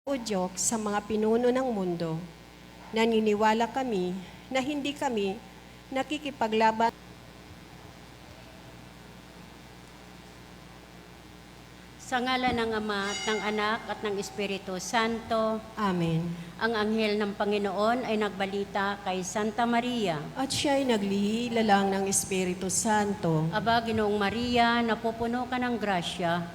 udyok sa mga pinuno ng mundo. Naniniwala kami na hindi kami nakikipaglaban Sa ngalan ng Ama, at ng Anak, at ng Espiritu Santo. Amen. Ang anghel ng Panginoon ay nagbalita kay Santa Maria. At siya'y naglihilalang ng Espiritu Santo. Aba, Ginoong Maria, napupuno ka ng grasya.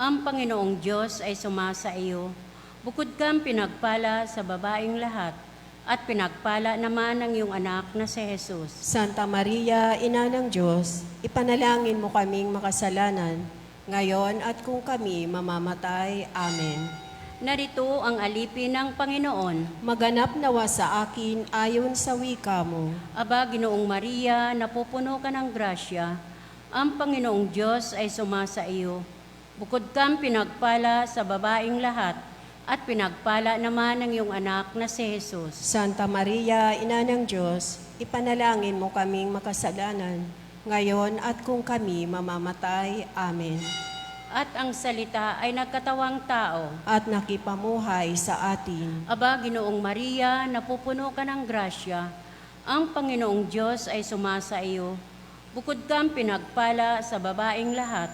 Ang Panginoong Diyos ay sumasa iyo. Bukod kang pinagpala sa babaeng lahat, at pinagpala naman ang iyong anak na si Jesus. Santa Maria, Ina ng Diyos, ipanalangin mo kaming makasalanan, ngayon at kung kami mamamatay. Amen. Narito ang alipin ng Panginoon. Maganap nawa sa akin ayon sa wika mo. Aba, Ginoong Maria, napupuno ka ng grasya. Ang Panginoong Diyos ay sumasa iyo. Bukod kang pinagpala sa babaeng lahat, at pinagpala naman ang iyong anak na si Jesus. Santa Maria, Ina ng Diyos, ipanalangin mo kaming makasalanan, ngayon at kung kami mamamatay. Amen. At ang salita ay nagkatawang tao. At nakipamuhay sa atin. Aba, Ginoong Maria, napupuno ka ng grasya. Ang Panginoong Diyos ay sumasa iyo. Bukod kang pinagpala sa babaeng lahat,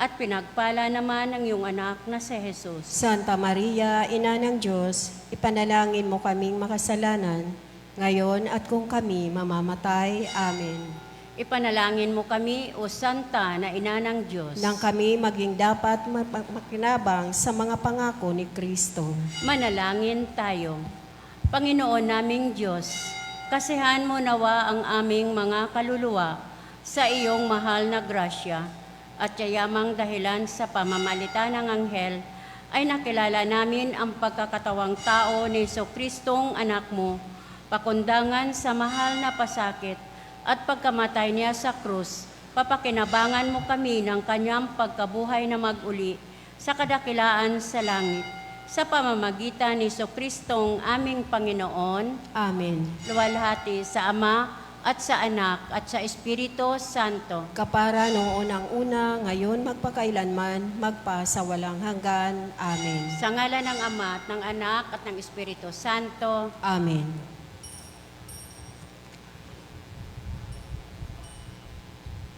at pinagpala naman ang iyong anak na si Jesus. Santa Maria, Ina ng Diyos, ipanalangin mo kaming makasalanan, ngayon at kung kami mamamatay. Amen. Ipanalangin mo kami, O Santa na Ina ng Diyos, Nang kami maging dapat makinabang sa mga pangako ni Kristo. manalangin tayo. Panginoon naming Diyos, kasihan mo nawa ang aming mga kaluluwa sa iyong mahal na grasya, at yayamang dahilan sa pamamalita ng anghel ay nakilala namin ang pagkakatawang tao ni Jesucristong anak mo, pakundangan sa mahal na pasakit at pagkamatay niya sa krus. Papakinabangan mo kami ng kanyang pagkabuhay na mag-uli sa kadakilaan sa langit, sa pamamagitan ni Jesucristong aming Panginoon. Amen. Luwalhati sa Ama at sa Anak at sa Espiritu Santo. Kapara noong unang-una, ngayon magpakailanman, magpa sa walang hanggan. Amen. Sa ngalan ng Ama at ng Anak at ng Espiritu Santo. Amen.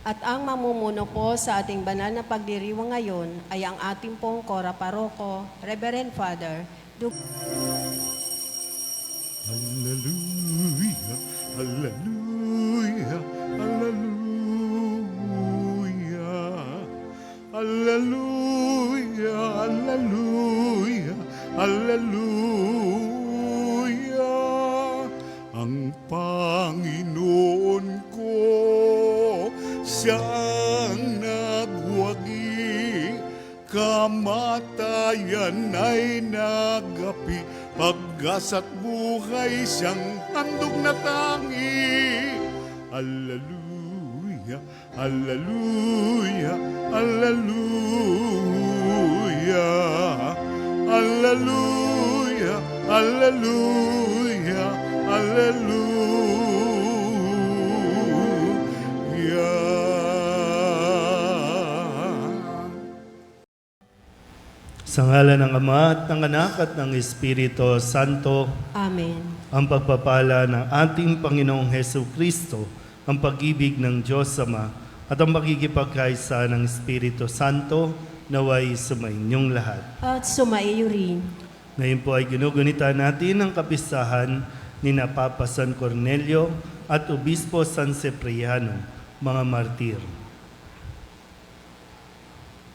At ang mamumuno po sa ating banal na pagdiriwang ngayon ay ang ating pong Kora Paroko, Reverend Father Hallelujah, hallelujah, hallelujah, hallelujah, hallelujah, hallelujah. Ang Panginoon ko, siyang nagwagi, kamatayan ay nagapi, pag-asa't buhay siyang handog na tangi. Hallelujah, hallelujah, hallelujah, hallelujah, hallelujah, hallelujah. Sa ngalan ng Ama at ng Anak at ng Espiritu Santo, Amen. ang pagpapala ng ating Panginoong Jesucristo, ang pag-ibig ng Diyos Ama, at ang makikipagkaisa ng Espiritu Santo, naway sumainyong lahat. At sumaiyo rin. Ngayon po ay ginugunita natin ang kapistahan ni Papa San Cornelio at Obispo San Cipriano, mga martir.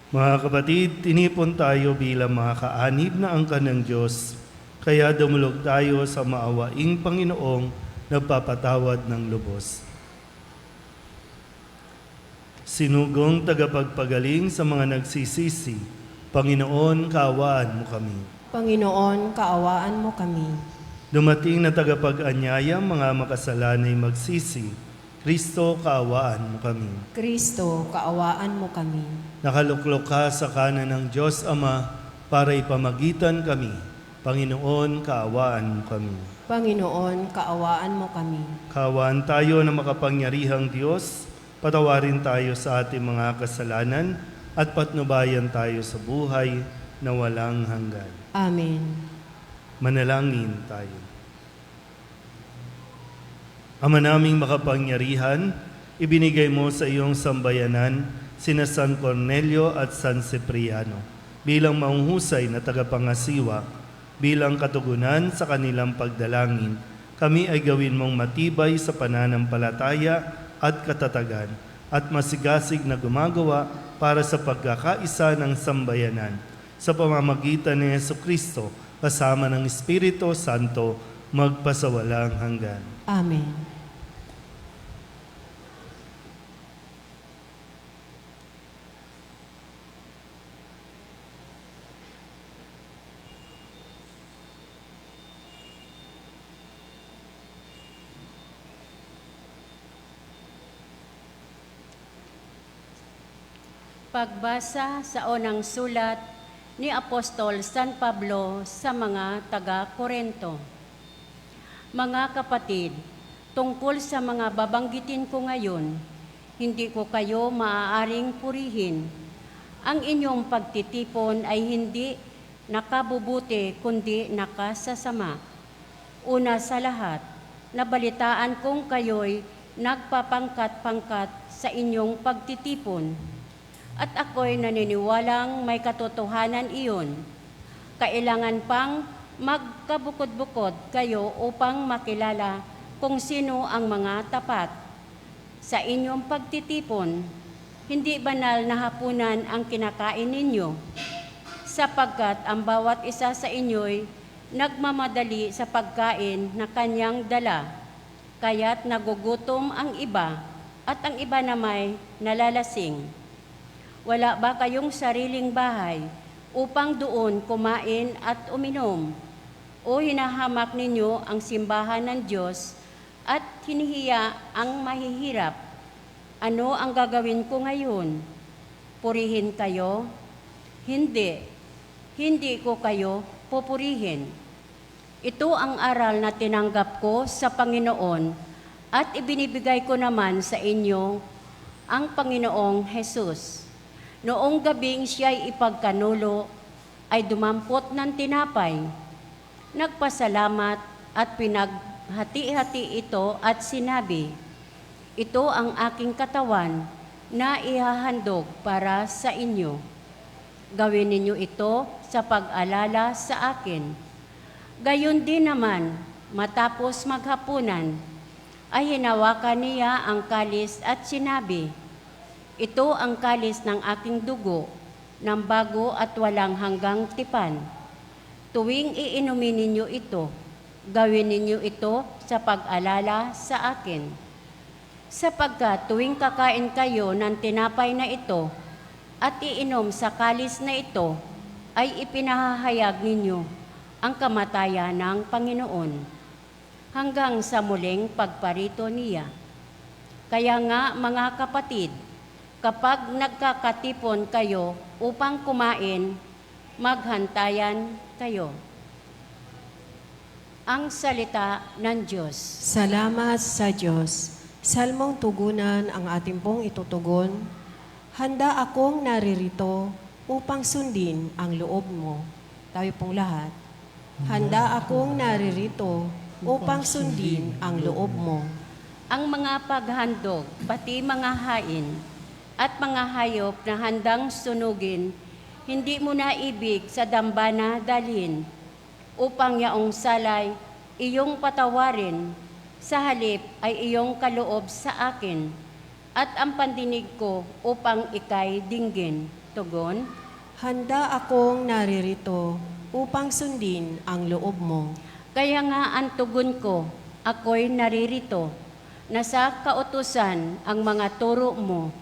Mga kapatid, tinipon tayo bilang mga kaanib na angkan ng Diyos, kaya dumulog tayo sa maawaing Panginoong nagpapatawad ng lubos. Sinugong tagapagpagaling sa mga nagsisisi, Panginoon, kaawaan mo kami. Panginoon, kaawaan mo kami. Dumating na tagapag-anyaya mga makasalanay magsisi, Kristo, kaawaan mo kami. Kristo, kaawaan mo kami. Nakaluklok ka sa kanan ng Diyos Ama para ipamagitan kami. Panginoon, kaawaan mo kami. Panginoon, kaawaan mo kami. Kaawaan tayo na makapangyarihang Diyos, patawarin tayo sa ating mga kasalanan at patnubayan tayo sa buhay na walang hanggan. Amen. Manalangin tayo. Ama naming makapangyarihan, ibinigay mo sa iyong sambayanan sina San Cornelio at San Cipriano bilang mahuhusay na tagapangasiwa, bilang katugunan sa kanilang pagdalangin. Kami ay gawin mong matibay sa pananampalataya at katatagan at masigasig na gumagawa para sa pagkakaisa ng sambayanan sa pamamagitan ni Jesucristo kasama ng Espiritu Santo magpasawalang hanggan. Amen. Pagbasa sa unang sulat ni Apostol San Pablo sa mga taga-Korinto. Mga kapatid, tungkol sa mga babanggitin ko ngayon, hindi ko kayo maaaring purihin. Ang inyong pagtitipon ay hindi nakabubuti kundi nakasasama. Una sa lahat, nabalitaan kong kayo'y nagpapangkat-pangkat sa inyong pagtitipon. At ako'y naniniwalang may katotohanan iyon. Kailangan pang magkabukod-bukod kayo upang makilala kung sino ang mga tapat. Sa inyong pagtitipon, hindi banal na hapunan ang kinakain ninyo, sapagkat ang bawat isa sa inyo'y nagmamadali sa pagkain na kanyang dala, kaya't nagugutom ang iba at ang iba namay nalalasing. Wala ba kayong sariling bahay upang doon kumain at uminom? O hinahamak ninyo ang simbahan ng Diyos at hinihiya ang mahihirap? Ano ang gagawin ko ngayon? Purihin kayo? Hindi. Hindi ko kayo pupurihin. Ito ang aral na tinanggap ko sa Panginoon at ibinibigay ko naman sa inyo ang Panginoong Hesus. Noong gabing siya'y ipagkanulo, ay dumampot ng tinapay. Nagpasalamat at pinaghati-hati ito at sinabi, "Ito ang aking katawan na ihahandog para sa inyo. Gawin ninyo ito sa pag-alala sa akin." Gayon din naman, matapos maghapunan, ay hinawakan niya ang kalis at sinabi, "Ito ang kalis ng aking dugo, ng bago at walang hanggang tipan. Tuwing iinumin ninyo ito, gawin ninyo ito sa pag-alala sa akin. Sapagkat tuwing kakain kayo ng tinapay na ito at iinom sa kalis na ito, ay ipinahahayag ninyo ang kamatayan ng Panginoon hanggang sa muling pagparito niya. Kaya nga, mga kapatid, kapag nagkakatipon kayo upang kumain, maghantayan kayo." Ang salita ng Diyos. Salamat sa Diyos. Salmong tugunan ang ating pong itutugon. Handa akong naririto upang sundin ang loob mo. Tayo pong lahat. Handa akong naririto upang sundin ang loob mo. Ang mga paghandog, pati mga hain, at mga hayop na handang sunugin, hindi mo na ibig sa dambana dalhin, upang yaong salay iyong patawarin, sa halip ay iyong kaloob sa akin, at ang pandinig ko upang ikay dinggin. Tugon, Handa akong naririto upang sundin ang loob mo. kaya nga ang tugon ko, ako'y naririto, na sa kautusan ang mga turo mo,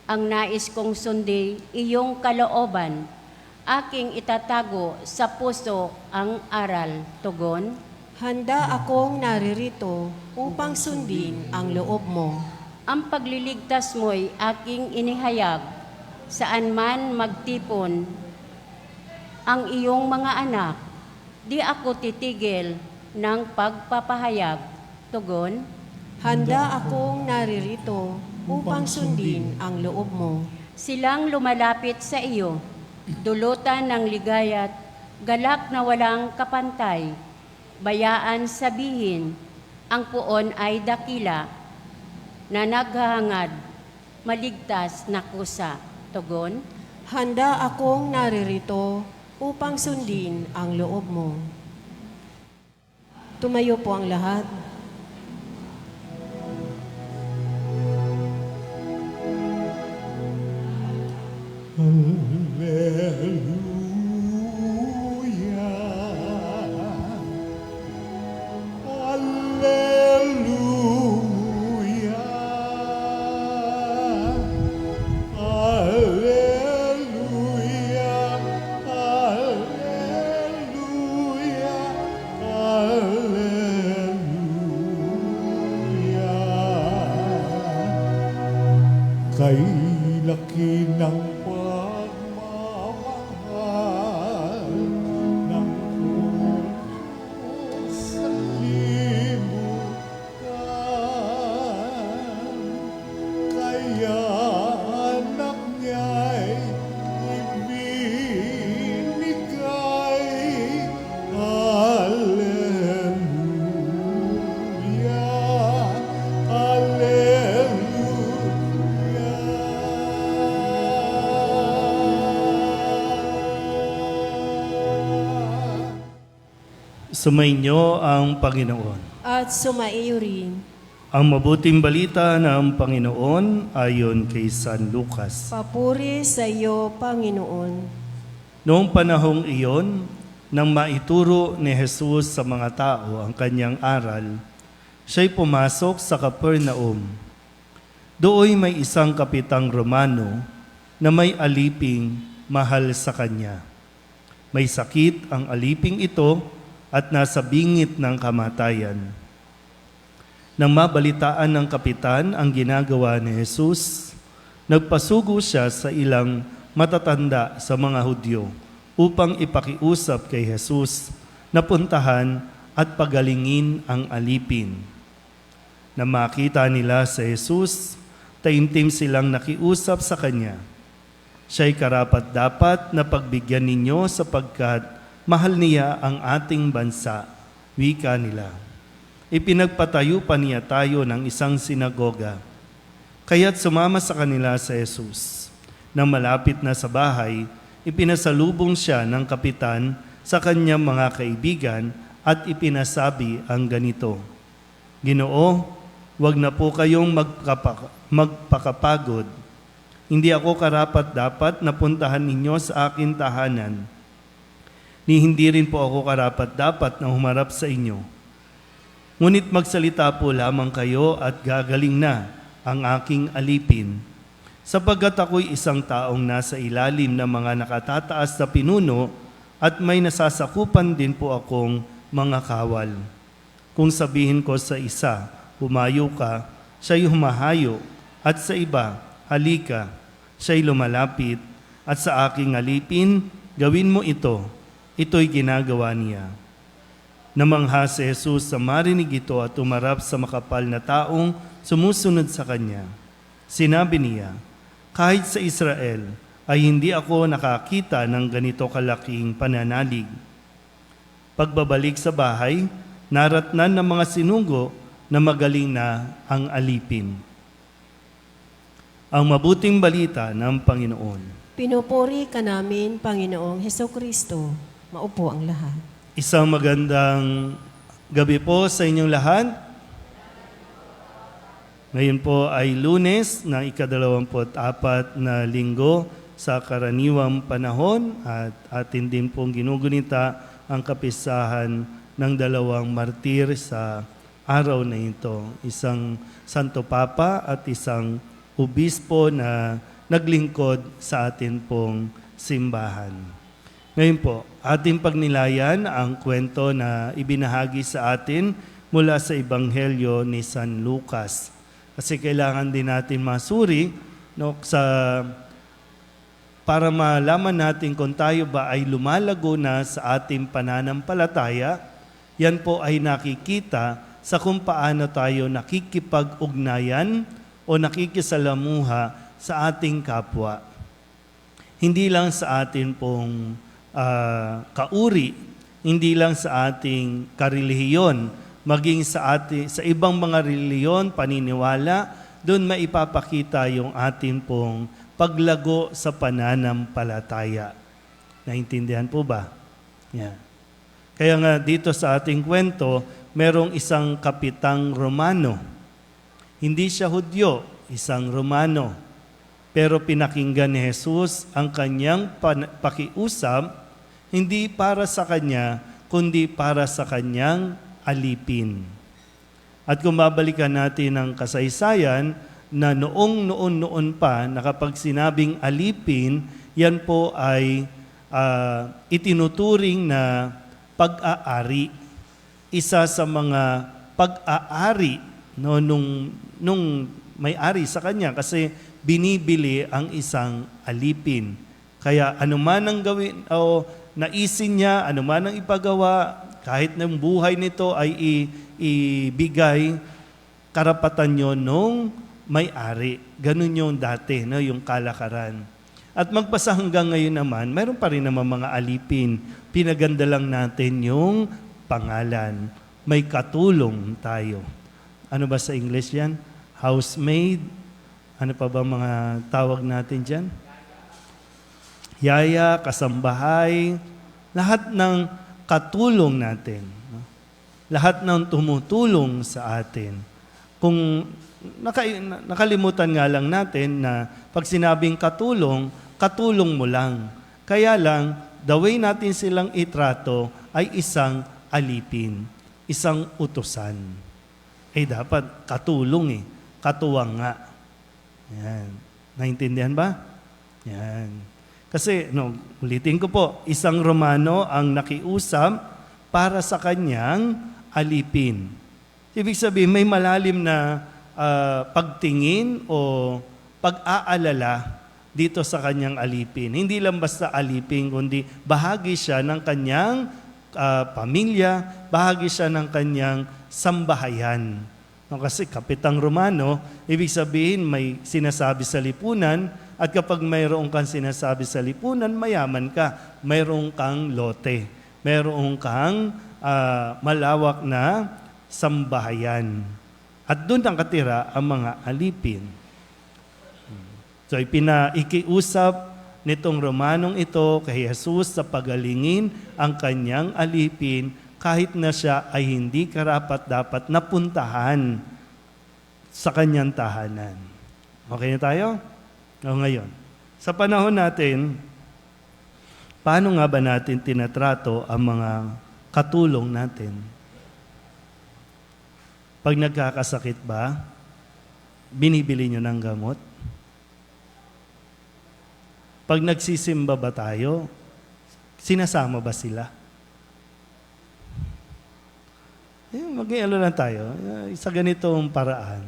ang nais kong sundi iyong kalooban, aking itatago sa puso ang aral. Tugon, Handa akong naririto upang sundin ang loob mo. ang pagliligtas mo'y aking inihayag, saan man magtipon ang iyong mga anak, di ako titigil ng pagpapahayag. Tugon, Handa akong naririto upang sundin ang loob mo. silang lumalapit sa iyo, dulutan ng ligaya't galak na walang kapantay, bayaan sabihin, ang puon ay dakila, na naghahangad, maligtas na kusa. Tugon, Handa akong naririto upang sundin ang loob mo. Tumayo po ang lahat. Kay laki ng pagmamahal ng Diyos sa limutan, kaya anak niya'y ibinigay. Hallelujah, Sumainyo ang Panginoon. At sumaiyo rin. Ang mabuting balita ng Panginoon ayon kay San Lucas. Papuri sa iyo, Panginoon. Noong panahong iyon, nang maituro ni Jesus sa mga tao ang kanyang aral, siya'y pumasok sa Capernaum. Dooy may isang kapitang Romano na may aliping mahal sa kanya. May sakit ang aliping ito at nasa bingit ng kamatayan. Nang mabalitaan ng kapitan ang ginagawa ni Jesus, nagpasugo siya sa ilang matatanda sa mga Hudyo upang ipakiusap kay Jesus na puntahan at pagalingin ang alipin. Nang makita nila sa Jesus, taimtim silang nakiusap sa kanya. Siya'y karapat-dapat na pagbigyan ninyo sapagkat mahal niya ang ating bansa, wika nila. Ipinagpatayo pa niya tayo ng isang sinagoga. Kaya't sumama sa kanila sa Jesus. Nang malapit na sa bahay, ipinasalubong siya ng kapitan sa kanyang mga kaibigan at ipinasabi ang ganito, Ginoo, wag na po kayong magpakapagod. Hindi ako karapat-dapat na puntahan ninyo sa aking tahanan. Ni hindi rin po ako karapat-dapat na humarap sa inyo. Ngunit magsalita po lamang kayo at gagaling na ang aking alipin. Sapagkat ako'y isang taong nasa ilalim ng mga nakatataas na pinuno at may nasasakupan din po akong mga kawal. Kung sabihin ko sa isa, humayo ka, siya'y humahayo, at sa iba, halika, siya'y lumalapit, at sa aking alipin, gawin mo ito. Ito'y ginagawa niya. Namangha si Jesus sa marinig ito at umarap sa makapal na taong sumusunod sa kanya. Sinabi niya, kahit sa Israel ay hindi ako nakakita ng ganito kalaking pananalig. Pagbabalik sa bahay, naratnan ng mga sinugo na magaling na ang alipin. Ang mabuting balita ng Panginoon. Pinupuri ka namin, Panginoong Hesukristo. Maupo ang lahat. Isang magandang gabi po sa inyong lahat. Ngayon po ay Lunes ng ika-24 na linggo sa karaniwang panahon at atin din pong ginugunita ang kapisahan ng dalawang martir sa araw na ito. Isang Santo Papa at isang Obispo na naglingkod sa atin pong simbahan. Ngayon po, ating pagnilayan ang kwento na ibinahagi sa atin mula sa Ebanghelyo ni San Lucas. Kasi kailangan din natin masuri para malaman natin kung tayo ba ay lumalago na sa ating pananampalataya. Yan po ay nakikita sa kung paano tayo nakikipag-ugnayan o nakikisalamuha sa ating kapwa. Hindi lang sa atin pong kauri, hindi lang sa ating karelihiyon, maging sa ibang mga relihiyon, paniniwala, doon maipapakita yung atin pong paglago sa pananampalataya. Naintindihan po ba? Yeah. Kaya nga dito sa ating kwento, merong isang kapitang Romano. Hindi siya Hudyo, isang Romano. Pero pinakinggan ni Jesus ang kanyang pakiusap, hindi para sa kanya, kundi para sa kanyang alipin. At kung babalikan natin ang kasaysayan, na noon pa, na kapag sinabing alipin, yan po ay itinuturing na pag-aari. Isa sa mga pag-aari nung may-ari sa kanya kasi binibili ang isang alipin. Kaya anuman ang gawin o naisin niya, anuman ang ipagawa, kahit ng buhay nito ay ibigay, karapatan nyo nung may-ari. Ganun yung dati, yung kalakaran. At magpasa hanggang ngayon naman, mayroon pa rin naman mga alipin. Pinaganda lang natin yung pangalan. May katulong tayo. Ano ba sa English yan? Housemaid. Ano pa ba mga tawag natin dyan? Yaya, kasambahay. Lahat ng katulong natin. Lahat ng tumutulong sa atin. Kung nakalimutan nga lang natin na pag sinabing katulong, katulong mo lang. Kaya lang, the way natin silang itrato ay isang alipin, isang utusan. Dapat katulong katuwang nga. Yan. Naintindihan ba? Yan. Kasi, ulitin ko po, isang Romano ang nakiusap para sa kanyang alipin. Ibig sabihin, may malalim na pagtingin o pag-aalala dito sa kanyang alipin. Hindi lang basta alipin, kundi bahagi siya ng kanyang pamilya, bahagi siya ng kanyang sambahayan. Kasi kapitang Romano, ibig sabihin may sinasabi sa lipunan, at kapag mayroong kang sinasabi sa lipunan, mayaman ka. Mayroong kang lote. Mayroong kang malawak na sambahayan. At doon ang katira ang mga alipin. So ikiusap nitong Romanong ito kay Jesus sa pagalingin ang kanyang alipin kahit na siya ay hindi karapat-dapat napuntahan sa kanyang tahanan. Okay na tayo? O ngayon, sa panahon natin, paano nga ba natin tinatrato ang mga katulong natin? Pag nagkakasakit ba, binibili nyo ng gamot? Pag nagsisimba ba tayo, sinasama ba sila? Mag-ialo lang tayo sa ganitong paraan.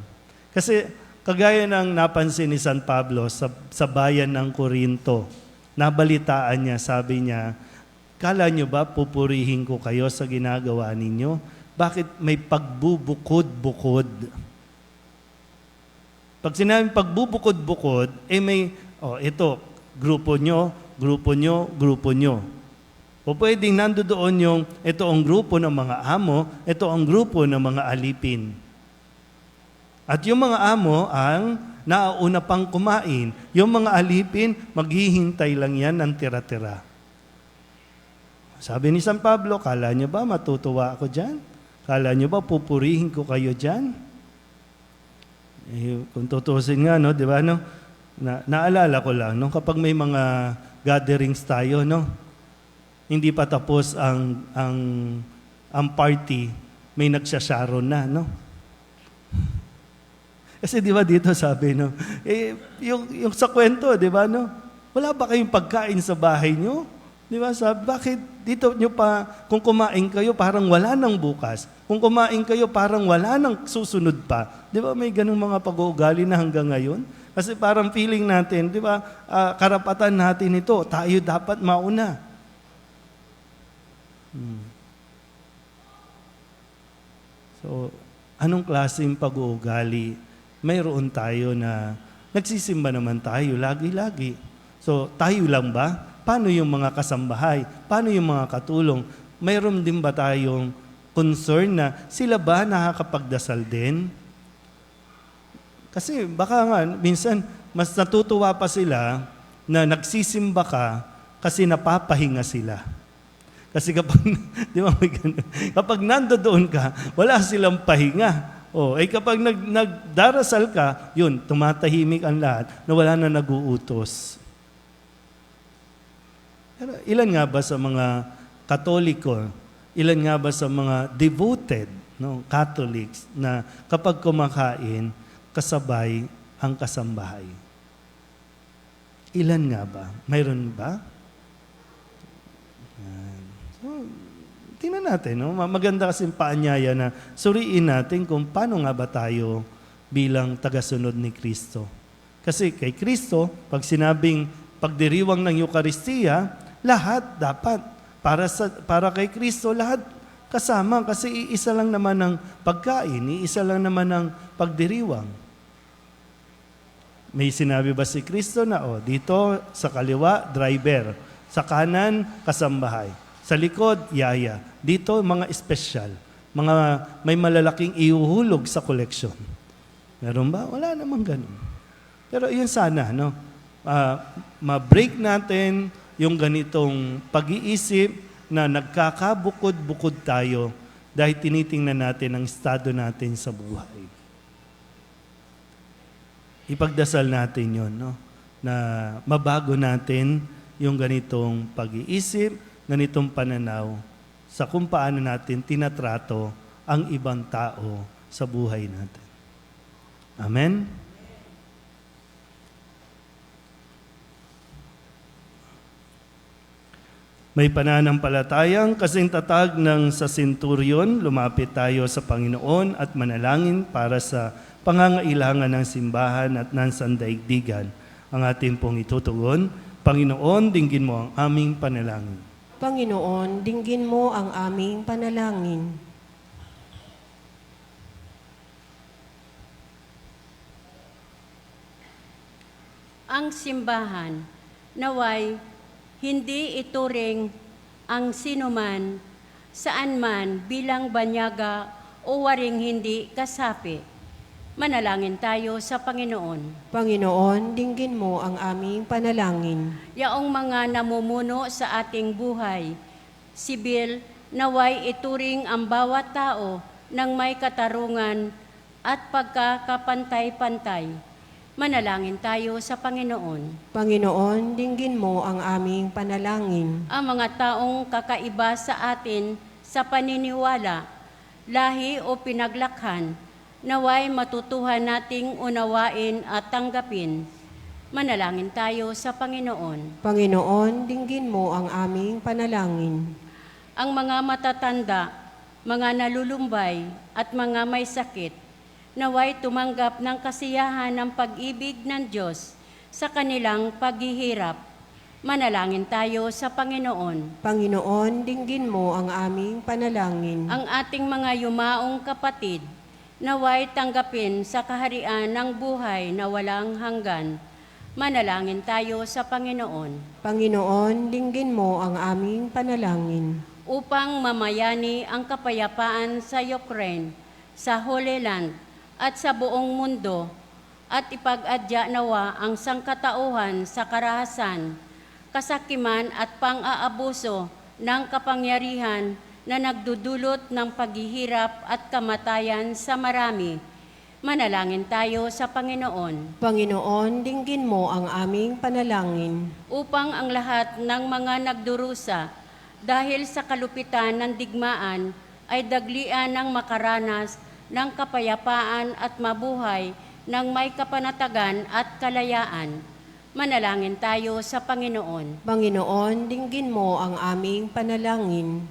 Kasi kagaya ng napansin ni San Pablo sa bayan ng Corinto, nabalitaan niya, sabi niya, kala nyo ba pupurihin ko kayo sa ginagawa ninyo? Bakit may pagbubukod-bukod? Pag sinabing pagbubukod-bukod, may, ito, grupo nyo, grupo nyo, grupo nyo. O pwedeng nandoon yung, ito ang grupo ng mga amo, ito ang grupo ng mga alipin. At yung mga amo ang nauna pang kumain. Yung mga alipin, maghihintay lang yan ng tira-tira. Sabi ni San Pablo, kala nyo ba matutuwa ako dyan? Kala nyo ba pupurihin ko kayo dyan? Kung tutusin nga, di ba, naalala ko lang, kapag may mga gatherings tayo, hindi pa tapos ang party, may nagsasharon na, Kasi di ba dito sabi, yung sa kwento, di ba, wala ba kayong pagkain sa bahay nyo? Di ba, sabi, bakit dito nyo pa, kung kumain kayo, parang wala nang bukas. Kung kumain kayo, parang wala nang susunod pa. Di ba, may ganung mga pag-uugali na hanggang ngayon? Kasi parang feeling natin, di ba, karapatan natin ito, tayo dapat mauna. So, anong klaseng pag-uugali? Mayroon tayo na nagsisimba naman tayo lagi-lagi. So, tayo lang ba? paano yung mga kasambahay? Paano yung mga katulong? Mayroon din ba tayong concern na sila ba nakakapagdasal din? Kasi baka nga, minsan, mas natutuwa pa sila na nagsisimba ka kasi napapahinga sila. Kasi kapag, di ba, may ganun, kapag nandoon ka, wala silang pahinga. Kapag nagdarasal ka, yun, tumatahimik ang lahat na wala na naguutos. Pero ilan nga ba sa mga Katoliko, ilan nga ba sa mga devoted Catholics na kapag kumakain, kasabay ang kasambahay? Ilan nga ba? Mayroon ba? Tingnan natin, maganda kasi paanyaya na suriin natin kung paano nga ba tayo bilang tagasunod ni Kristo. Kasi kay Kristo, pag sinabing pagdiriwang ng Eucharistia, lahat dapat. Para kay Kristo, lahat kasama. Kasi iisa lang naman ang pagkain, iisa lang naman ang pagdiriwang. May sinabi ba si Kristo na, dito sa kaliwa, driver. Sa kanan, kasambahay. Sa likod, yaya. Dito, mga espesyal. May malalaking ihuhulog sa koleksyon. Meron ba? Wala namang ganun. Pero yun sana, ma-break natin yung ganitong pag-iisip na nagkakabukod-bukod tayo dahil tinitingnan natin ang estado natin sa buhay. Ipagdasal natin yun, na mabago natin yung ganitong pag-iisip, ganitong pananaw sa kung paano natin tinatrato ang ibang tao sa buhay natin. Amen? May pananampalatayang kasing tatag ng sa senturyon, lumapit tayo sa Panginoon at manalangin para sa pangangailangan ng simbahan at ng sandaigdigan. Ang ating pong itutugon, Panginoon, dinggin mo ang aming panalangin. Panginoon, dinggin mo ang aming panalangin. Ang simbahan, naway, hindi ituring ang sinuman, saan man bilang banyaga o waring hindi kasapi. Manalangin tayo sa Panginoon. Panginoon, dinggin mo ang aming panalangin. Yaong mga namumuno sa ating buhay, sibil, naway ituring ang bawat tao ng may katarungan at pagkakapantay-pantay. Manalangin tayo sa Panginoon. Panginoon, dinggin mo ang aming panalangin. Ang mga taong kakaiba sa atin sa paniniwala, lahi o pinaglakhan, naway matutuhan nating unawain at tanggapin. Manalangin tayo sa Panginoon. Panginoon, dinggin mo ang aming panalangin. Ang mga matatanda, mga nalulumbay at mga may sakit, naway tumanggap ng kasiyahan ng pag-ibig ng Diyos sa kanilang paghihirap. Manalangin tayo sa Panginoon. Panginoon, dinggin mo ang aming panalangin. Ang ating mga yumaong kapatid, naway tanggapin sa kaharian ng buhay na walang hanggan. Manalangin tayo sa Panginoon. Panginoon, dinggin mo ang aming panalangin. Upang mamayani ang kapayapaan sa Ukraine, sa Holy Land, at sa buong mundo, at ipag-adya nawa ang sangkatauhan sa karahasan, kasakiman at pang-aabuso ng kapangyarihan na nagdudulot ng paghihirap at kamatayan sa marami. Manalangin tayo sa Panginoon. Panginoon, dinggin mo ang aming panalangin. Upang ang lahat ng mga nagdurusa dahil sa kalupitan ng digmaan ay daglian ng makaranas ng kapayapaan at mabuhay ng may kapanatagan at kalayaan. Manalangin tayo sa Panginoon. Panginoon, dinggin mo ang aming panalangin.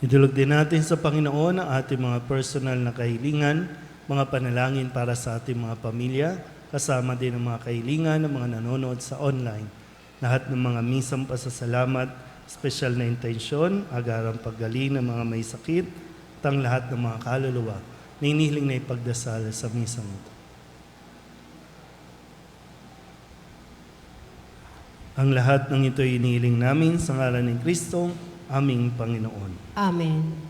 Idulog din natin sa Panginoon ang ating mga personal na kahilingan, mga panalangin para sa ating mga pamilya, kasama din ang mga kahilingan ng mga nanonood sa online. Lahat ng mga misang pasasalamat, espesyal na intensyon, agarang paggaling ng mga may sakit, at ang lahat ng mga kaluluwa na inihiling na ipagdasal sa misang ito. Ang lahat ng ito inihiling namin sa ngalan ni Kristo, aming Panginoon. Amen.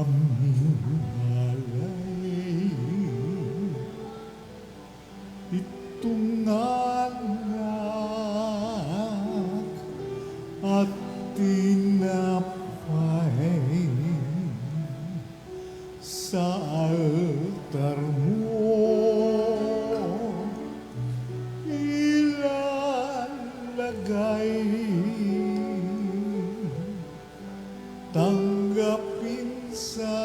aming alay. Itong anak at tinapay sa altar mo ilalagay. Tanggapin sa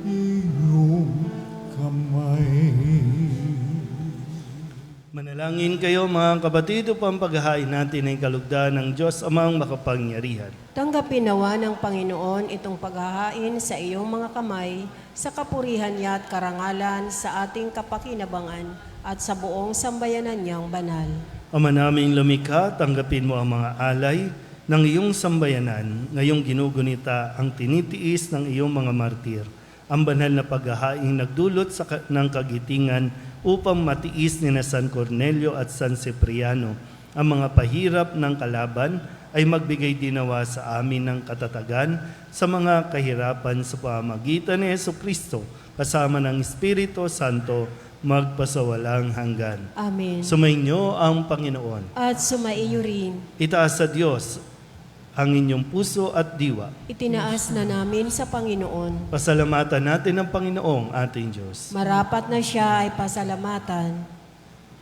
iyong kamay. Manalangin kayo mga kapatid upang paghahain natin ay kalugdan ng Diyos amang makapangyarihan. Tanggapin nawa ng Panginoon itong paghahain sa iyong mga kamay sa kapurihan niya at karangalan sa ating kapakinabangan at sa buong sambayanan niyang banal. Ama naming lumikha, tanggapin mo ang mga alay ng iyong sambayanan, ngayong ginugunita ang tinitiis ng iyong mga martir, ang banal na paghahaing nagdulot ng kagitingan upang matiis ni na San Cornelio at San Cipriano ang mga pahirap ng kalaban, ay magbigay dinawa sa amin ng katatagan sa mga kahirapan sa pamamagitan ni Jesucristo kasama ng Espiritu Santo magpasawalang hanggan. Amen. Sumainyo ang Panginoon. At sumaiyo rin, Itaas sa Diyos ang inyong puso at diwa. itinaas na namin sa Panginoon. Pasalamatan natin ang Panginoong ating Diyos. Marapat na siya ay pasalamatan.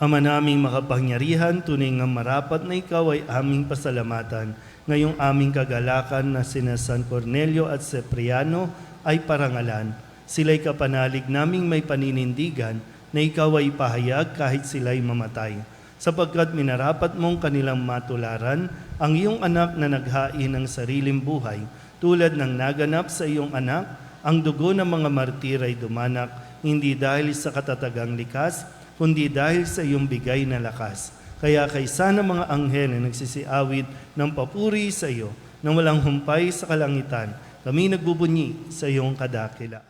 Ama naming makapangyarihan, tunay nga marapat na ikaw ay aming pasalamatan. Ngayong aming kagalakan na sina San Cornelio at Cipriano ay parangalan. Sila'y kapanalig naming may paninindigan na ikaw ay pahayag kahit sila'y mamatay. Sapagkat minarapat mong kanilang matularan ang iyong anak na naghain ng sariling buhay, tulad ng naganap sa iyong anak, ang dugo ng mga martir ay dumanak, hindi dahil sa katatagang likas, kundi dahil sa iyong bigay na lakas. Kaya kaysa ng mga anghel na nagsisiawit ng papuri sa iyo, na walang humpay sa kalangitan, kami nagbubunyi sa iyong kadakilaan.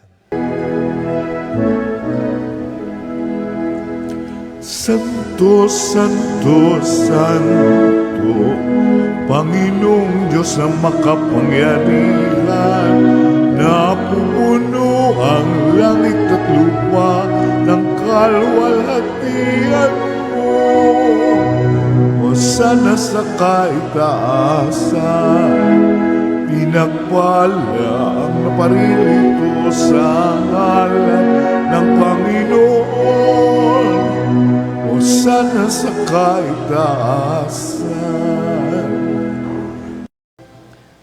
Santo, Santo, Santo, Panginoong Diyos ang makapangyarihan, napupuno ang langit at lupa ng kalwalhatian mo. Hosana sa kaitaasan, pinagpala ang naparirito sa ngalan ng Panginoon. Hosana sa kaitaasan.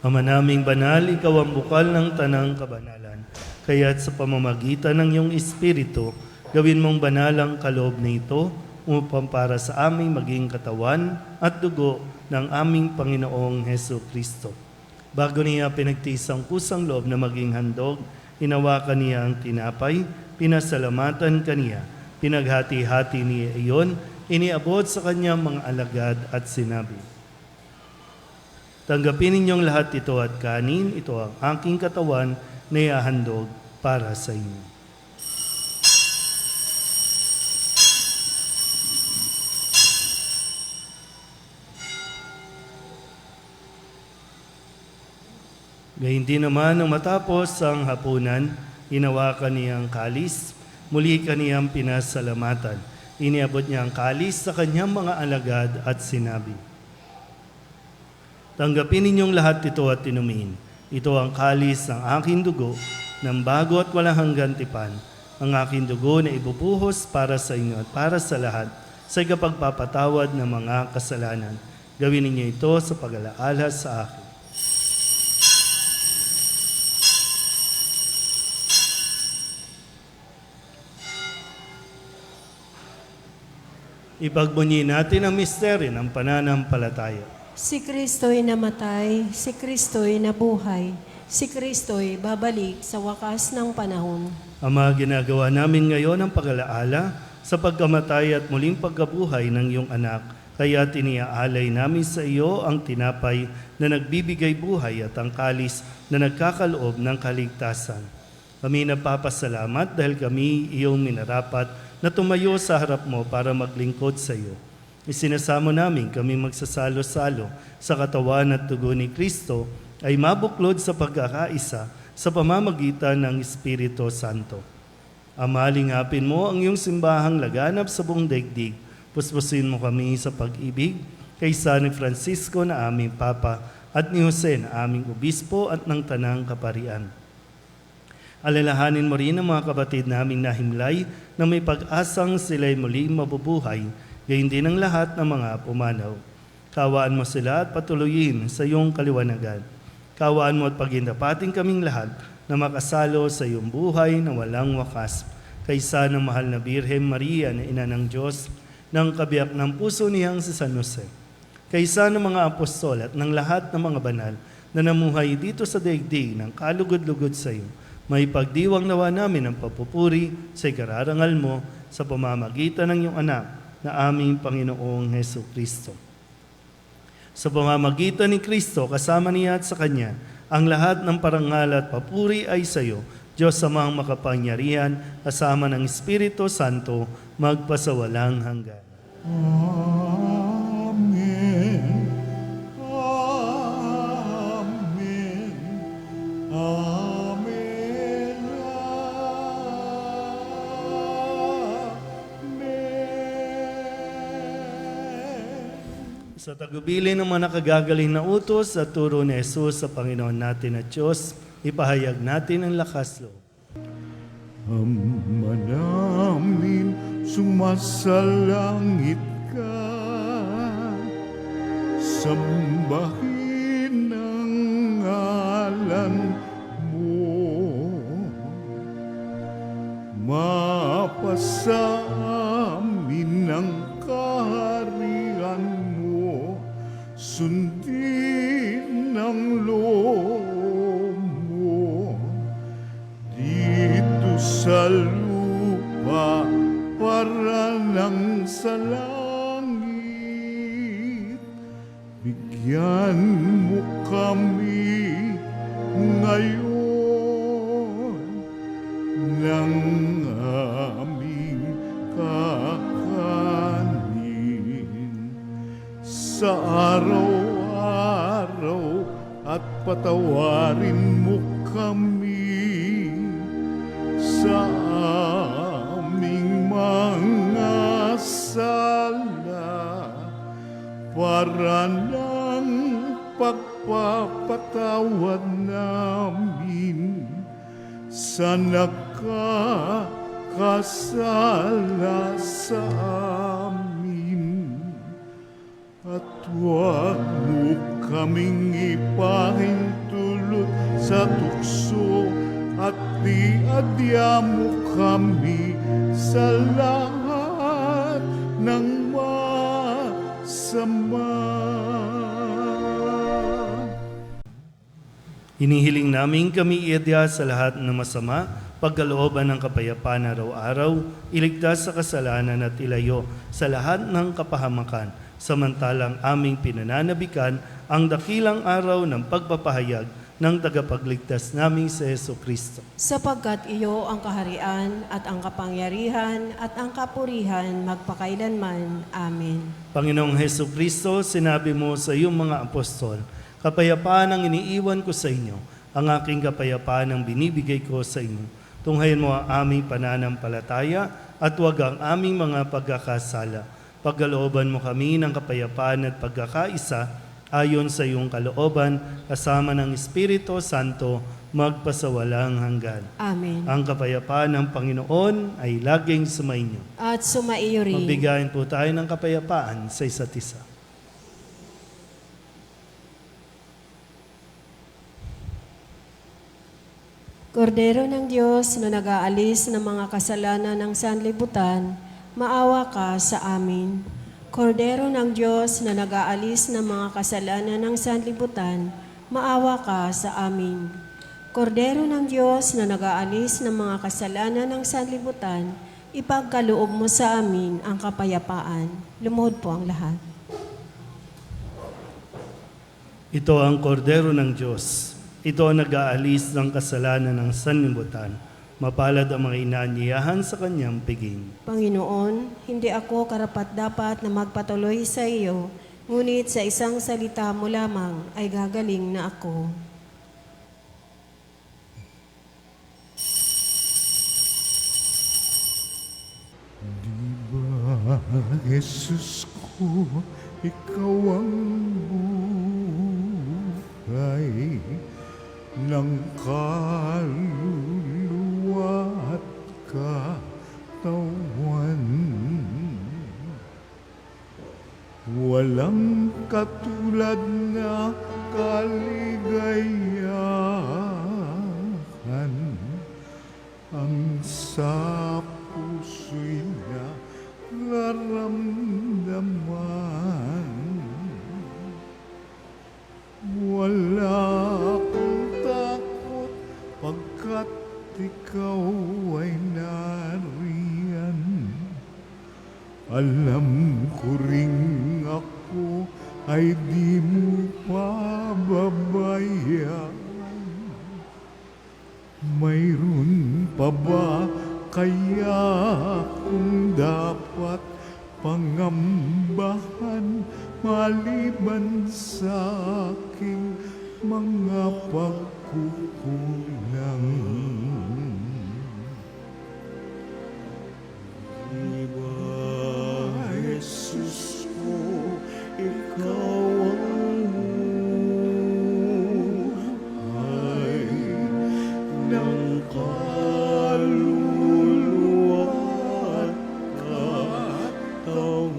Ama naming banal, ikaw ang bukal ng tanang kabanalan. Kaya't sa pamamagitan ng iyong Espiritu, gawin mong banal ang kaloob na ito upang para sa aming maging katawan at dugo ng aming Panginoong Heso Kristo. Bago niya pinagtiis ang kusang loob na maging handog, hinawakan niya ang tinapay, pinasalamatan kaniya, pinaghati-hati niya iyon, iniabot sa kanyang mga alagad at sinabi, tanggapin ninyong lahat ito at kanin, ito ang aking katawan na ihahandog para sa inyo. Gayun din naman nang matapos ang hapunan, hinawakan niya ang kalis, muli kaniyang pinasalamatan. Iniabot niya ang kalis sa kanyang mga alagad at sinabi, tanggapin ninyong lahat ito at inumin. Ito ang kalis ng aking dugo, ng bago at walang hanggang tipan, ang aking dugo na ibubuhos para sa inyo at para sa lahat, sa ikapagpapatawad ng mga kasalanan. Gawin ninyo ito sa pag-alaala sa akin. Ipagbunyi natin ang misteryo ng pananampalataya. Si Kristo'y namatay, si Kristo'y nabuhay, si Kristo'y babalik sa wakas ng panahon. Ama, ginagawa namin ngayon ang pag-alaala sa pagkamatay at muling pagkabuhay ng iyong anak. Kaya tiniaalay namin sa iyo ang tinapay na nagbibigay buhay at ang kalis na nagkakaloob ng kaligtasan. Kami nagpapasalamat dahil kami iyong minarapat na tumayo sa harap mo para maglingkod sa iyo. Isinasamo namin kami magsasalo-salo sa katawan at dugo ni Kristo ay mabuklod sa pagkakaisa sa pamamagitan ng Espiritu Santo. Ama, lingapin mo ang iyong simbahang laganap sa buong daigdig. Puspusin mo kami sa pag-ibig kay San Francisco na aming Papa at ni Jose na aming Obispo at ng Tanang Kaparian. Alalahanin mo rin ang mga kapatid naming nahimlay na may pag-asang sila'y muling mabubuhay, gayon din ang lahat ng mga pumanaw. Kawaan mo sila at patuloyin sa iyong kaliwanagan. Kawaan mo at pagindapating kaming lahat na makasalo sa iyong buhay na walang wakas. Kaysa ng mahal na Birhen Maria na Ina ng Diyos, ng kabiyak ng puso niyang si San Jose. Kaysa ng mga apostol at ng lahat ng mga banal na namuhay dito sa daigdig ng kalugod-lugod sa iyo, may pagdiwang nawa namin ang papupuri sa ikararangal mo sa pamamagitan ng iyong anak na aming Panginoong Hesus Kristo. Sa pamamagitan ni Kristo, kasama niya at sa Kanya, ang lahat ng parangal at papuri ay sa iyo, Diyos Amang makapangyarihan, kasama ng Espiritu Santo, magpasawalang hanggan. Amen. Amen. Amen. Amen. Sa tagubilin ng mga nakagagaling na utos at turo ni Jesus sa Panginoon natin at Diyos, ipahayag natin ang lakas loob. Ama namin, sumasalangit ka, sambahin ang ngalan mo, mapasa amin ang kaharian mo, sundin ang loob mo, dito sa lupa para lang sa langit. Bigyan mo kami ngayon ng aming kakanin sa araw-araw at patawarin mo kami sa aming mga sala para ng pagpapatawad namin sa nakakasala sa amin. At huwag mo kaming ipahintulot sa tukso at diadya mo kami sa lahat ng masama. Hinihiling namin kami iadya sa lahat ng masama, pagkalooban ng kapayapaan araw-araw, iligtas sa kasalanan at ilayo sa lahat ng kapahamakan, samantalang aming pinananabikan ang dakilang araw ng pagpapahayag ng tagapagligtas naming si Jesucristo. Sapagkat iyo ang kaharian at ang kapangyarihan at ang kapurihan magpakailanman. Amen. Panginoong Jesucristo, sinabi mo sa iyong mga apostol, kapayapaan ang iniiwan ko sa inyo, ang aking kapayapaan ang binibigay ko sa inyo. Tunghayin mo ang aming pananampalataya at huwag ang aming mga pagkakasala. Pagkalooban mo kami ng kapayapaan at pagkakaisa ayon sa iyong kalooban, kasama ng Espiritu Santo, magpasawalang hanggan. Amen. Ang kapayapaan ng Panginoon ay laging sumainyo. At sumaiyo rin. Magbigayin po tayo ng kapayapaan sa isa't isa. Kordero ng Diyos na nag-aalis ng mga kasalanan ng sanlibutan, maawa ka sa amin. Kordero ng Diyos na nag-aalis ng mga kasalanan ng sanlibutan, maawa ka sa amin. Kordero ng Diyos na nag-aalis ng mga kasalanan ng sanlibutan, ipagkaloob mo sa amin ang kapayapaan. Lumuhod po ang lahat. Ito ang kordero ng Diyos. Ito ang nag-aalis ng kasalanan ng sanlibutan. Mapalad ang mga inaanyayahan sa kanyang piging. Panginoon, hindi ako karapat-dapat na magpatuloy sa iyo, ngunit sa isang salita mo lamang ay gagaling na ako. Di ba, Jesus ko, ikaw ang buhay ng kaluluwa at katawan. Walang katulad na kaligayahan ang sa puso'y nararamdaman. Wala akong takot pagkat ikaw ay nariyan. Alam ko ring ako ay di mo pababayaan. Mayroon pa ba kaya kung dapat pangambahan maliban sa aking mga pagkukulang? Di ba, Jesus ko, ikaw ang buhay ng kaluluwa at katawan.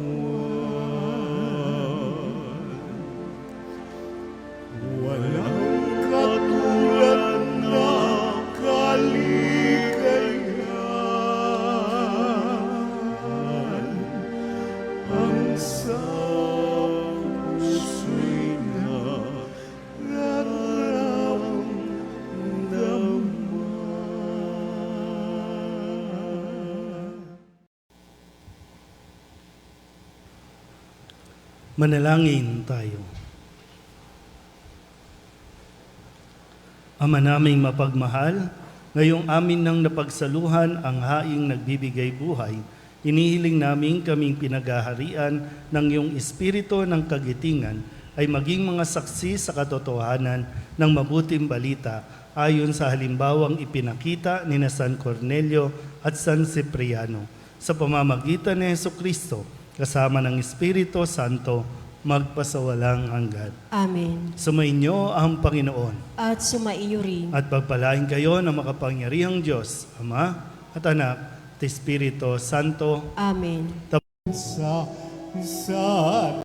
Walang katulad na kaligayahan ang sa puso'y nararamdaman. Manalangin tayo. Ama naming mapagmahal, ngayong amin nang napagsaluhan ang haing nagbibigay buhay, inihiling namin kaming pinaghaharian ng iyong espiritu ng kagitingan ay maging mga saksi sa katotohanan ng mabuting balita ayon sa halimbawang ipinakita ni na San Cornelio at San Cipriano. Sa pamamagitan ni Jesucristo, kasama ng Espiritu Santo, magpasawalang hanggan. Amen. Sumainyo ang Panginoon At sumaiyo rin. at pagpalain kayo ng makapangyarihang Diyos, Ama at Anak at Espiritu Santo. Amen. Sa isa't